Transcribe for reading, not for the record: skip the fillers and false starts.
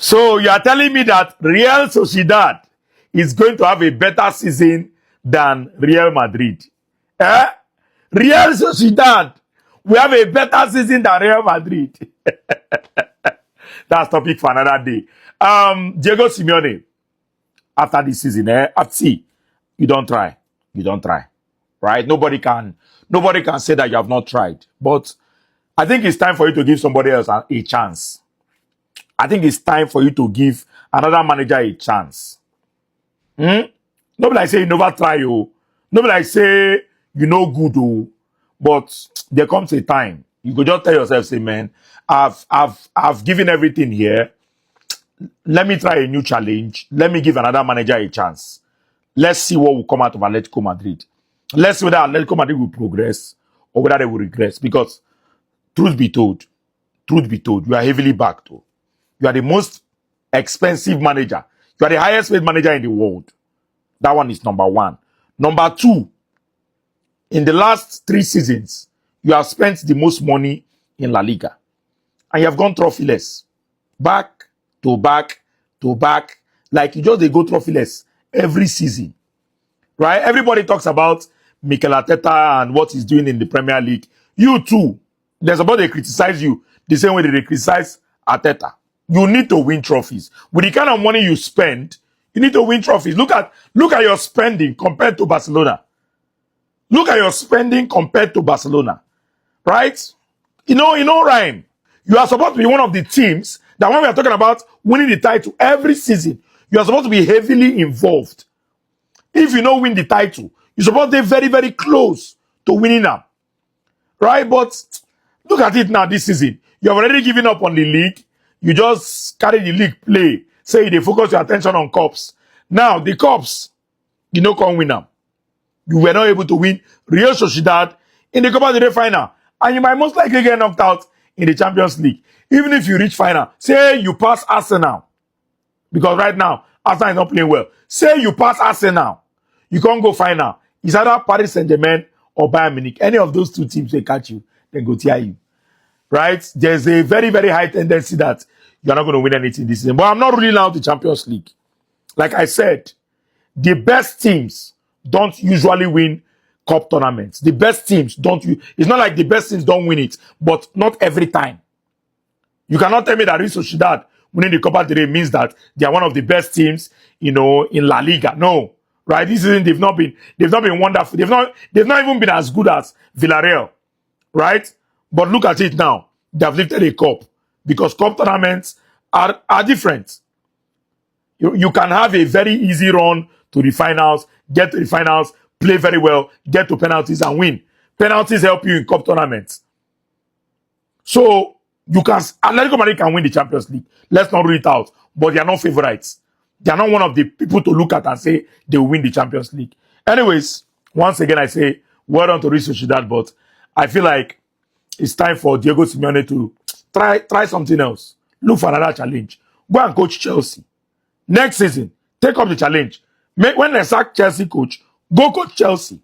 So you are telling me that Real Sociedad is going to have a better season than Real Madrid? Eh? Real Sociedad we have a better season than Real Madrid. That's topic for another day. Diego Simone, after this season, see, you don't try. You don't try. Right? Nobody can say that you have not tried. But I think it's time for you to give somebody else a chance. I think it's time for you to give another manager a chance. Nobody like say you never try, oh. Nobody like say you know good, oh. But there comes a time you could just tell yourself, say, man, I've given everything here. Let me try a new challenge. Let me give another manager a chance. Let's see what will come out of Atletico Madrid. Let's see whether Atletico Madrid will progress or whether they will regress. Because truth be told, you are heavily backed. Oh. You are the most expensive manager. You are the highest paid manager in the world. That one is number one. Number two, in the last 3 seasons, you have spent the most money in La Liga. And you have gone trophyless. Back to back to back. Like you just they go trophyless every season. Right? Everybody talks about Mikel Arteta and what he's doing in the Premier League. You too. There's about they criticize you the same way they criticize Arteta. You need to win trophies. With the kind of money you spend, you need to win trophies. Look at your spending compared to Barcelona. Look at your spending compared to Barcelona. Right? You know, Ryan. You are supposed to be one of the teams that when we are talking about winning the title every season, you are supposed to be heavily involved. If you don't win the title, you're supposed to be very, very close to winning them. Right? But look at it now this season. You have already given up on the league. You just carry the league play. Say they focus your attention on cups. Now, the cups, you know, can't win them. You were not able to win Real Sociedad in the Copa del Rey final. And you might most likely get knocked out in the Champions League. Even if you reach final. Say you pass Arsenal. Because right now, Arsenal is not playing well. Say you pass Arsenal. You can't go final. It's either Paris Saint-Germain or Bayern Munich. Any of those two teams will catch you. Then go tear you. Right? There's a very, very high tendency that you're not going to win anything this season. But I'm not ruling out the Champions League. Like I said, the best teams don't usually win cup tournaments. The best teams don't. It's not like the best teams don't win it, but not every time. You cannot tell me that Real Sociedad winning the Copa del Rey means that they are one of the best teams, in La Liga. No, right? This season they've not been wonderful. They've not even been as good as Villarreal, right? But look at it now. They have lifted a cup because cup tournaments are different. You can have a very easy run to the finals, get to the finals, play very well, get to penalties and win. Penalties help you in cup tournaments. So Atletico Madrid can win the Champions League. Let's not rule it out. But they are not favorites. They are not one of the people to look at and say they will win the Champions League. Anyways, once again I say well done to Real Sociedad, but I feel like it's time for Diego Simone to try something else. Look for another challenge. Go and coach Chelsea. Next season, take up the challenge. When they sack Chelsea coach, go coach Chelsea.